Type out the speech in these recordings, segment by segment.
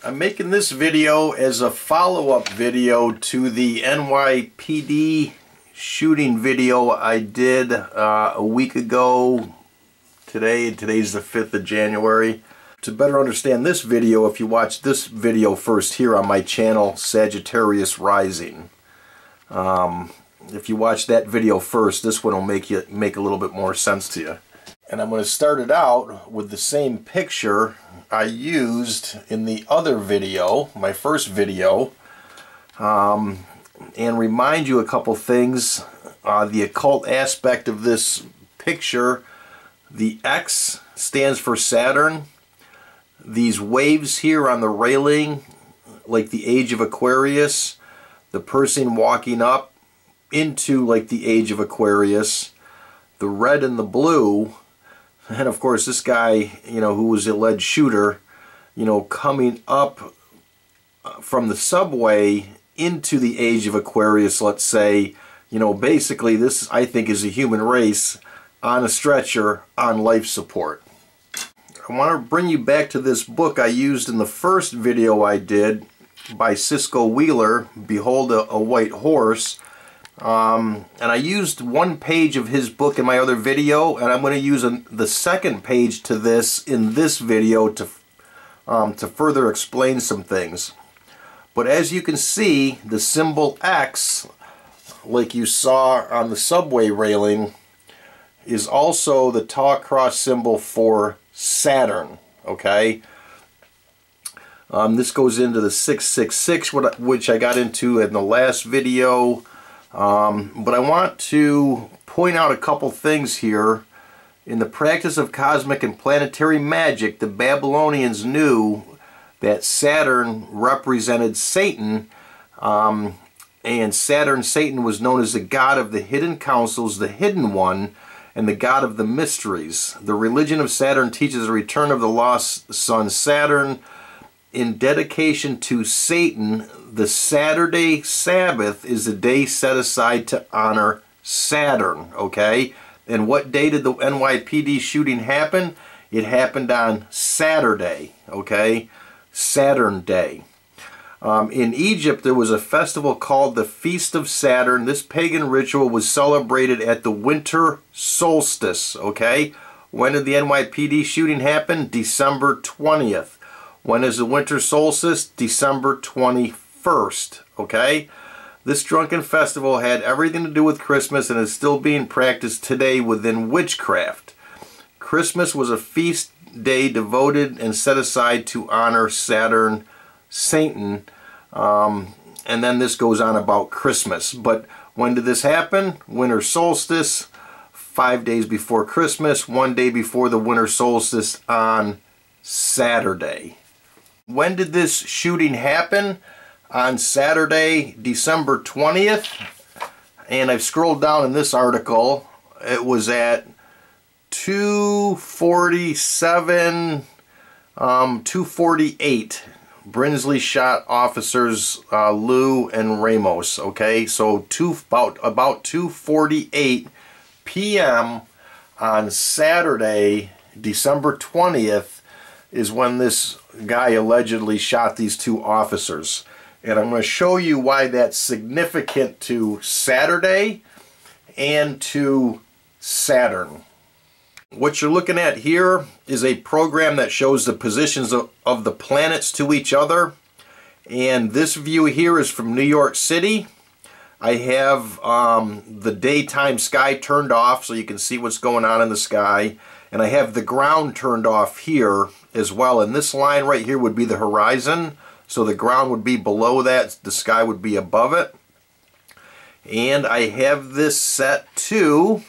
I'm making this video as a follow-up video to the NYPD shooting video I did a week ago today's the 5th of January. To better understand this video, if you watch this video first here on my channel, Sagittarius Rising. If you watch that video first, this one will make a little bit more sense to you. And I'm going to start it out with the same picture I used in the other video, my first video, and remind you a couple things. The occult aspect of this picture, the X stands for Saturn. These waves here on the railing, like the age of Aquarius, the person walking up into like the age of Aquarius, the red and the blue, and of course this guy, who was the alleged shooter, coming up from the subway into the age of Aquarius, let's say, basically this, I think, is a human race on a stretcher on life support. I want to bring you back to this book I used in the first video I did by Cisco Wheeler, Behold a White Horse. And I used one page of his book in my other video, and I'm going to use the second page to this in this video to further explain some things. But as you can see, the symbol X, like you saw on the subway railing, is also the cross symbol for Saturn, okay? This goes into the 666, which I got into in the last video. But I want to point out a couple things here. In the practice of cosmic and planetary magic, the Babylonians knew that Saturn represented Satan, and Satan was known as the god of the hidden counsels, the hidden one, and the god of the mysteries. The religion of Saturn teaches the return of the lost son Saturn. In dedication to Satan, the Saturday Sabbath is the day set aside to honor Saturn, okay? And what day did the NYPD shooting happen? It happened on Saturday, okay? Saturn Day. In Egypt, there was a festival called the Feast of Saturn. This pagan ritual was celebrated at the winter solstice, okay? When did the NYPD shooting happen? December 20th. When is the winter solstice? December 21st, okay? This drunken festival had everything to do with Christmas and is still being practiced today within witchcraft. Christmas was a feast day devoted and set aside to honor Saturn, Satan, and then this goes on about Christmas. But when did this happen? Winter solstice, 5 days before Christmas, 1 day before the winter solstice on Saturday. When did this shooting happen? On Saturday, December 20th. And I've scrolled down in this article. It was at 2:47, 2:48. Brinsley shot officers Lou and Ramos. Okay, so about 2:48 p.m. on Saturday, December 20th, is when this guy allegedly shot these two officers. And I'm going to show you why that's significant to Saturday and to Saturn. What you're looking at here is a program that shows the positions of the planets to each other. And this view here is from New York City. I have the daytime sky turned off so you can see what's going on in the sky. And I have the ground turned off here as well. And this line right here would be the horizon. So the ground would be below that, the sky would be above it. And I have this set to,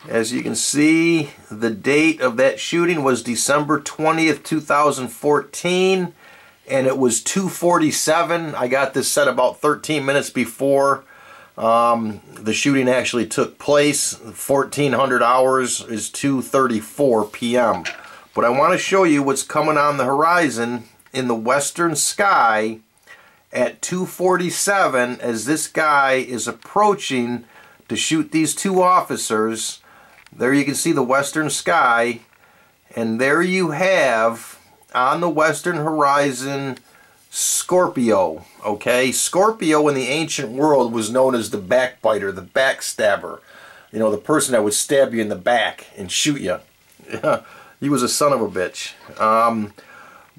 as you can see, the date of that shooting was December 20th, 2014. And it was 2:47. I got this set about 13 minutes before the shooting actually took place. 1400 hours is 2:34 p.m. But I want to show you what's coming on the horizon in the western sky at 2:47 as this guy is approaching to shoot these two officers. There you can see the western sky, and there you have on the western horizon, Scorpio. Okay, Scorpio in the ancient world was known as the backbiter, the backstabber. You know, the person that would stab you in the back and shoot you. He was a son of a bitch.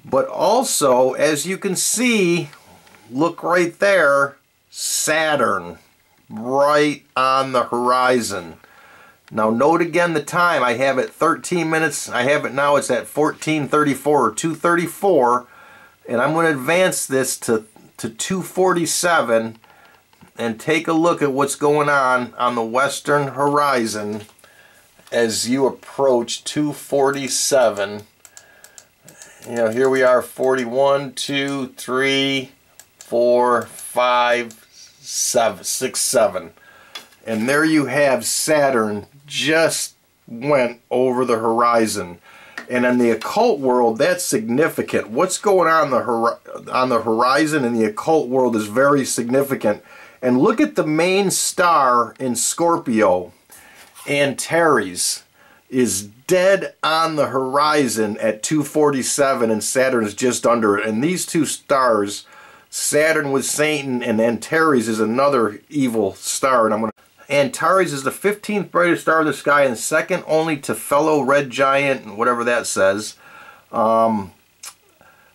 But also, as you can see, look right there, Saturn, right on the horizon. Now note again the time. I have it 13 minutes. I have it now, it's at 14:34 or 2:34. And I'm going to advance this to 2:47 and take a look at what's going on the western horizon as you approach 2:47. You know, here we are, 41, 2, 3, 4, 5, 6, 7. And there you have Saturn just went over the horizon. And in the occult world, that's significant. What's going on the horizon in the occult world is very significant. And look at the main star in Scorpio, Antares, is dead on the horizon at 2:47, and Saturn is just under it. And these two stars, Saturn with Satan and Antares is another evil star. And Antares is the 15th brightest star in the sky and second only to fellow red giant and whatever that says.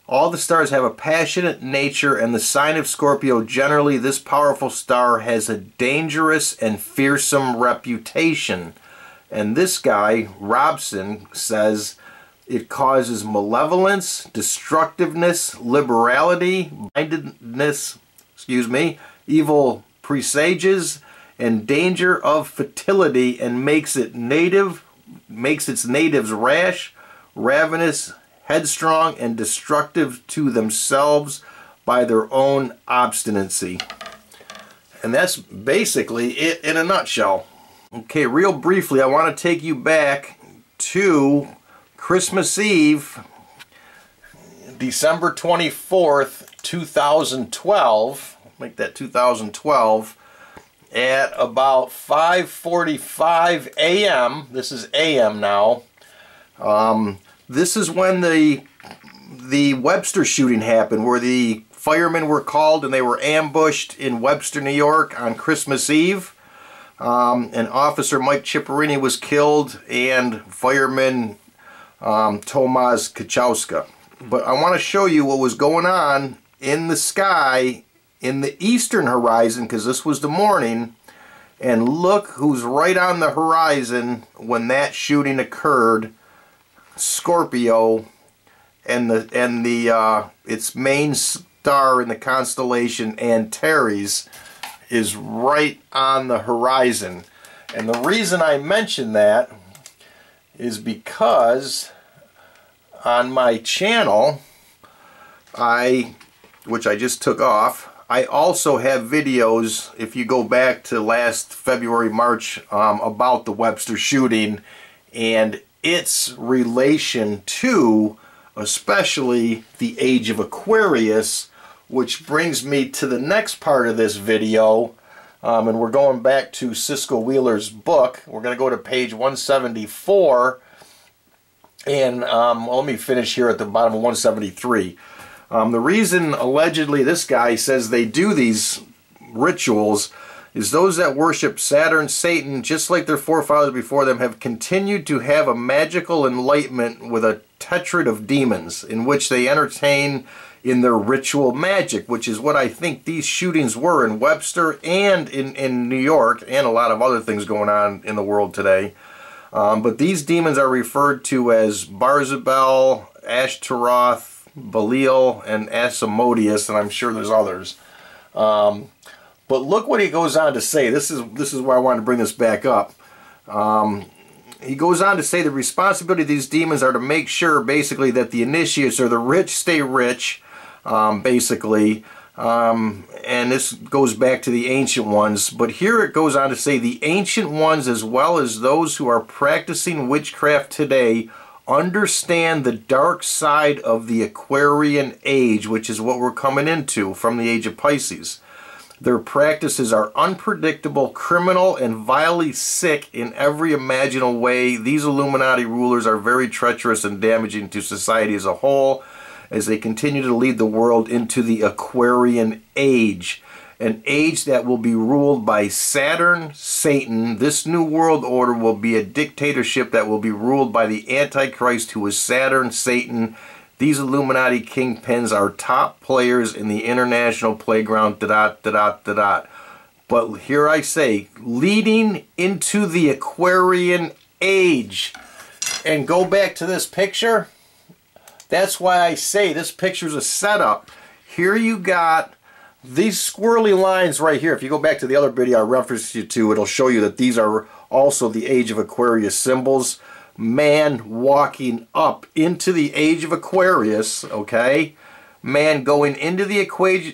All the stars have a passionate nature, and the sign of Scorpio, generally this powerful star has a dangerous and fearsome reputation. And this guy, Robson, says it causes malevolence, destructiveness, liberality, mindedness, evil presages, and danger of fertility, and makes its natives rash, ravenous, headstrong, and destructive to themselves by their own obstinacy. And that's basically it in a nutshell. Okay, real briefly, I want to take you back to Christmas Eve, December 24th, 2012. Make that 2012. At about 5:45 a.m., this is a.m. now, this is when the Webster shooting happened, where the firemen were called and they were ambushed in Webster, New York on Christmas Eve. And Officer Mike Ciporini was killed, and fireman Tomasz Kachowska. But I want to show you what was going on in the sky in the eastern horizon, because this was the morning, and look who's right on the horizon when that shooting occurred. Scorpio, and its main star in the constellation Antares is right on the horizon. And the reason I mention that is because on my channel, which I just took off, I also have videos, if you go back to last February, March, about the Webster shooting and its relation to, especially, the age of Aquarius, which brings me to the next part of this video. And we're going back to Cisco Wheeler's book. We're going to go to page 174. And let me finish here at the bottom of 173. The reason, allegedly, this guy says they do these rituals is those that worship Saturn, Satan, just like their forefathers before them, have continued to have a magical enlightenment with a tetrad of demons, in which they entertain in their ritual magic, which is what I think these shootings were in Webster and in New York, and a lot of other things going on in the world today. But these demons are referred to as Barzabel, Ashtaroth, Belial, and Asmodeus, and I'm sure there's others. But look what he goes on to say. This is why I wanted to bring this back up. He goes on to say the responsibility of these demons are to make sure, basically, that the initiates or the rich stay rich, basically. And this goes back to the ancient ones. But here it goes on to say the ancient ones, as well as those who are practicing witchcraft today, understand the dark side of the Aquarian age, which is what we're coming into from the age of Pisces. Their practices are unpredictable, criminal, and vilely sick in every imaginable way. These Illuminati rulers are very treacherous and damaging to society as a whole as they continue to lead the world into the Aquarian Age. An age that will be ruled by Saturn, Satan. This new world order will be a dictatorship that will be ruled by the Antichrist, who is Saturn, Satan. These Illuminati kingpins are top players in the international playground, But here I say, leading into the Aquarian Age. And go back to this picture. That's why I say this picture's a setup. Here you got these squirrely lines right here. If you go back to the other video I referenced you to, it'll show you that these are also the Age of Aquarius symbols. Man walking up into the Age of Aquarius, okay? Man going into the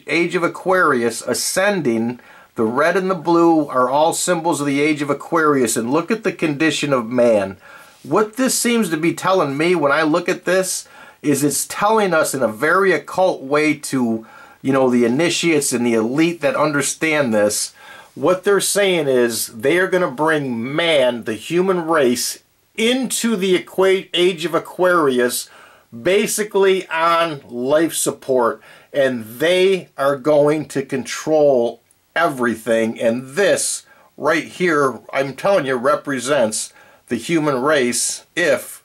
Age of Aquarius, ascending. The red and the blue are all symbols of the Age of Aquarius. And look at the condition of man. What this seems to be telling me when I look at this is it's telling us in a very occult way to, you know, the initiates and the elite that understand this. What they're saying is they are going to bring man, the human race, into the Age of Aquarius, basically on life support, and they are going to control everything. And this right here, I'm telling you, represents the human race if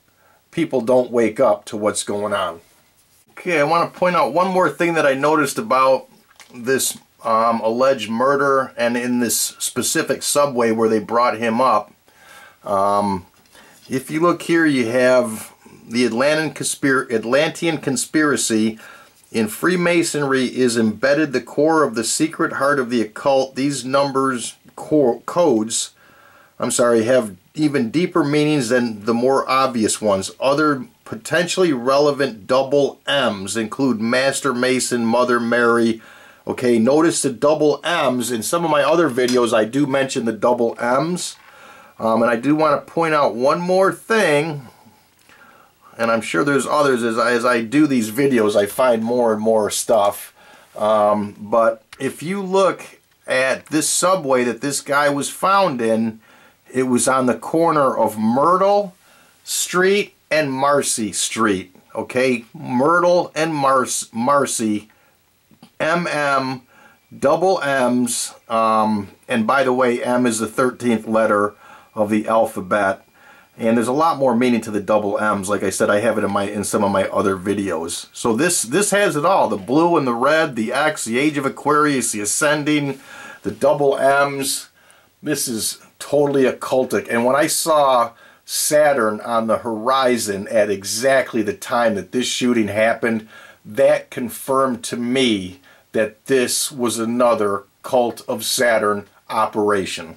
people don't wake up to what's going on. Okay, I want to point out one more thing that I noticed about this alleged murder, and in this specific subway where they brought him up. If you look here, you have the Atlantean conspiracy. In Freemasonry is embedded the core of the secret heart of the occult. These numbers, codes, have even deeper meanings than the more obvious ones. Other potentially relevant double M's include Master Mason, Mother Mary. Okay, notice the double M's. In some of my other videos, I do mention the double M's. And I do want to point out one more thing, and I'm sure there's others. As I do these videos, I find more and more stuff. But if you look at this subway that this guy was found in, it was on the corner of Myrtle Street and Marcy Street. Okay, Myrtle and Marcy, MM, double M's, and by the way, M is the 13th letter of the alphabet, and there's a lot more meaning to the double M's. Like I said, I have it in some of my other videos. So this has it all: the blue and the red, the X, the Age of Aquarius, the ascending, the double M's. This is totally occultic. And when I saw Saturn on the horizon at exactly the time that this shooting happened, that confirmed to me that this was another cult of Saturn operation.